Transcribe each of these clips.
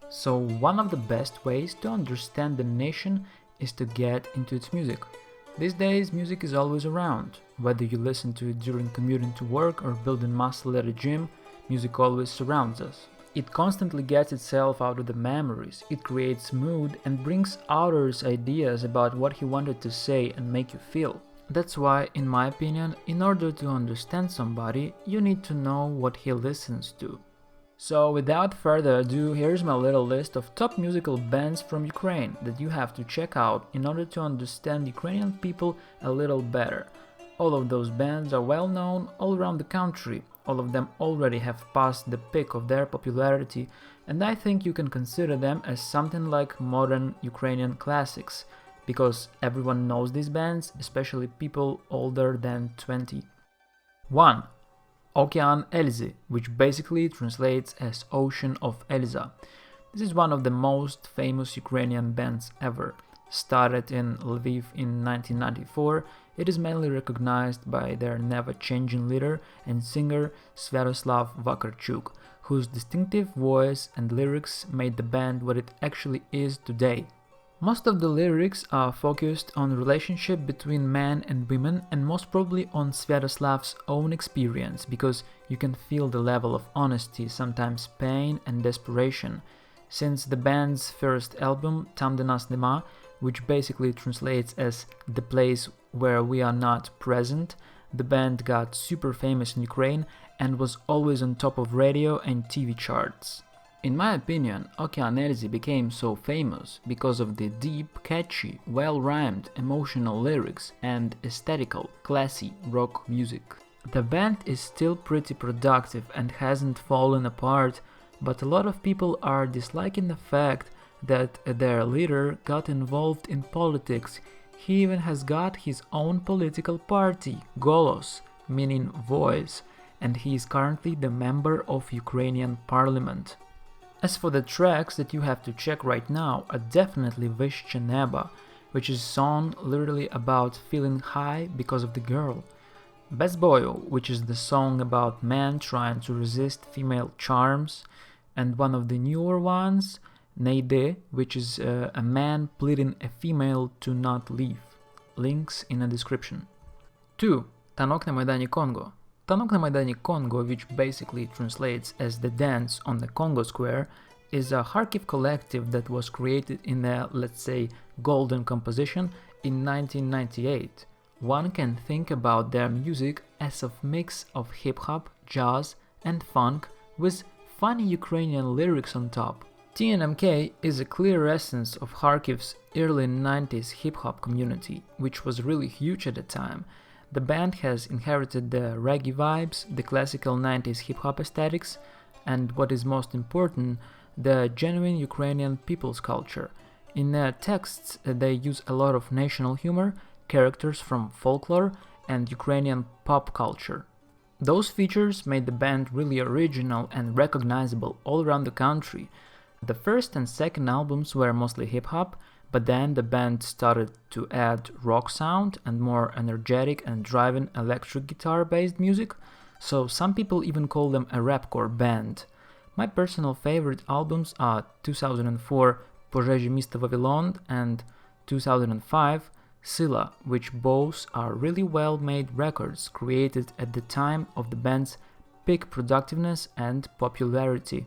So one of the best ways to understand the nation is to get into its music. These days, music is always around. Whether you listen to it during commuting to work or building muscle at a gym, music always surrounds us. It constantly gets itself out of the memories, it creates mood and brings others ideas about what he wanted to say and make you feel. That's why, in my opinion, in order to understand somebody, you need to know what he listens to. So without further ado, here's my little list of top musical bands from Ukraine that you have to check out in order to understand Ukrainian people a little better. All of those bands are well known all around the country, all of them already have passed the peak of their popularity, and I think you can consider them as something like modern Ukrainian classics, because everyone knows these bands, especially people older than 20. 1. Okean Elzy, which basically translates as Ocean of Elza. This is one of the most famous Ukrainian bands ever. Started in Lviv in 1994, it is mainly recognized by their never-changing leader and singer Sviatoslav Vakarchuk, whose distinctive voice and lyrics made the band what it actually is today. Most of the lyrics are focused on the relationship between men and women, and most probably on Sviatoslav's own experience, because you can feel the level of honesty, sometimes pain and desperation. Since the band's first album, Tam de nas nema, which basically translates as the place where we are not present, the band got super famous in Ukraine and was always on top of radio and TV charts. In my opinion, Okean Elzy became so famous because of the deep, catchy, well-rhymed, emotional lyrics and aesthetical, classy rock music. The band is still pretty productive and hasn't fallen apart, but a lot of people are disliking the fact that their leader got involved in politics. He even has got his own political party, Golos, meaning voice, and he is currently the member of Ukrainian parliament. As for the tracks that you have to check right now are definitely Vyshche Neba, which is a song literally about feeling high because of the girl. Bez Boyu, which is the song about men trying to resist female charms, and one of the newer ones, Neide, which is a man pleading a female to not leave. Links in the description. 2. Tanok na Maidani Congo. Tanok na Maidani Congo, which basically translates as the dance on the Congo Square, is a Kharkiv collective that was created in a, let's say, golden composition in 1998. One can think about their music as a mix of hip-hop, jazz and funk with funny Ukrainian lyrics on top. TNMK is a clear essence of Kharkiv's early 90s hip-hop community, which was really huge at the time. The band has inherited the reggae vibes, the classical 90s hip-hop aesthetics, and what is most important, the genuine Ukrainian people's culture. In their texts, they use a lot of national humor, characters from folklore, and Ukrainian pop culture. Those features made the band really original and recognizable all around the country. The first and second albums were mostly hip-hop, but then the band started to add rock sound and more energetic and driving electric guitar-based music, so some people even call them a rapcore band. My personal favorite albums are 2004 Пожежі міста Вавилон and 2005 Sila, which both are really well-made records created at the time of the band's peak productiveness and popularity.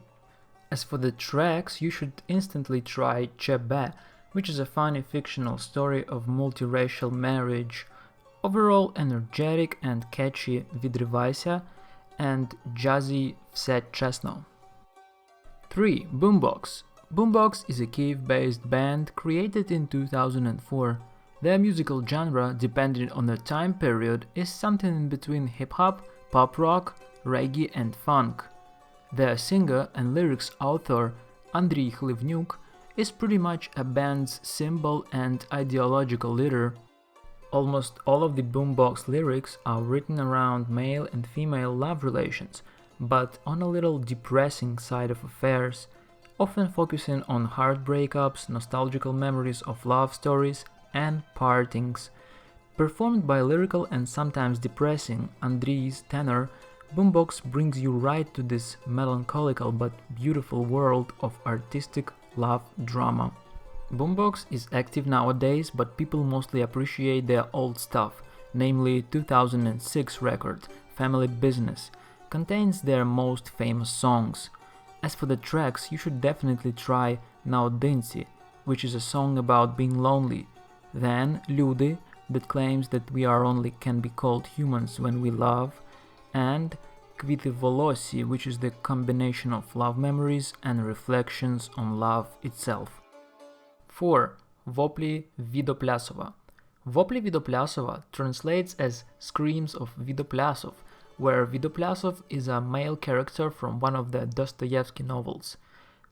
As for the tracks, you should instantly try Chebe, which is a funny fictional story of multiracial marriage. Overall energetic and catchy Vidrivaysia and jazzy Vse Chesno. 3. Boombox. Boombox is a Kiev-based band created in 2004. Their musical genre, depending on the time period, is something in between hip-hop, pop rock, reggae and funk. Their singer and lyrics author, Andriy Khlivnyuk, is pretty much a band's symbol and ideological leader. Almost all of the Boombox lyrics are written around male and female love relations, but on a little depressing side of affairs, often focusing on heart breakups, nostalgical memories of love stories, and partings. Performed by lyrical and sometimes depressing Andriy's tenor, Boombox brings you right to this melancholical but beautiful world of artistic love drama. Boombox is active nowadays, but people mostly appreciate their old stuff, namely 2006 record, Family Business, contains their most famous songs. As for the tracks, you should definitely try Naodinci, which is a song about being lonely, then Люди, that claims that we are only can be called humans when we love, and Квіти волосі, which is the combination of love memories and reflections on love itself. 4. Vopli Vidopliassova. Vopli Vidopliassova translates as Screams of Vidopliassov, where Vidopliassov is a male character from one of the Dostoevsky novels.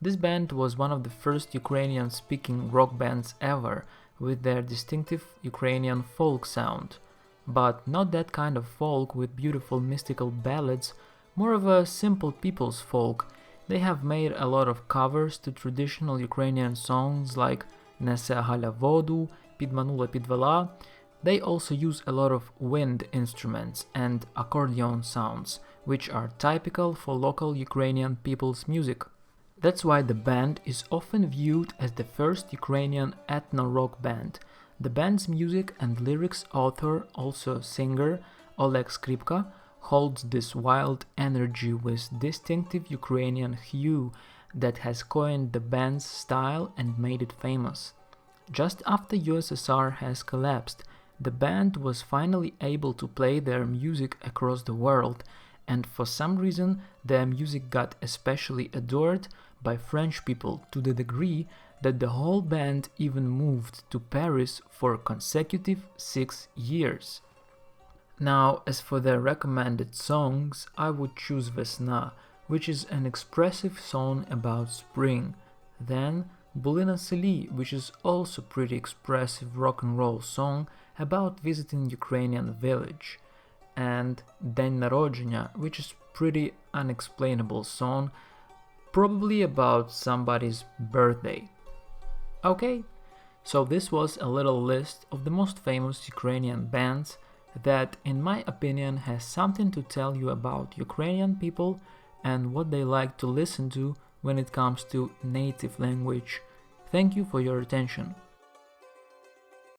This band was one of the first Ukrainian-speaking rock bands ever, with their distinctive Ukrainian folk sound. But not that kind of folk with beautiful mystical ballads, more of a simple people's folk. They have made a lot of covers to traditional Ukrainian songs like Nесе Галя воду, Підманула підвела. They also use a lot of wind instruments and accordion sounds, which are typical for local Ukrainian people's music. That's why the band is often viewed as the first Ukrainian ethno-rock band. The band's music and lyrics author, also singer, Oleg Skripka, holds this wild energy with distinctive Ukrainian hue that has coined the band's style and made it famous. Just after USSR has collapsed, the band was finally able to play their music across the world, and for some reason their music got especially adored by French people to the degree that the whole band even moved to Paris for consecutive 6 years. Now, as for their recommended songs, I would choose Vesna, which is an expressive song about spring. Then Були на селі, which is also pretty expressive rock and roll song about visiting Ukrainian village. And День народження, which is pretty unexplainable song, probably about somebody's birthday. Okay, so this was a little list of the most famous Ukrainian bands that, in my opinion, has something to tell you about Ukrainian people and what they like to listen to when it comes to native language. Thank you for your attention.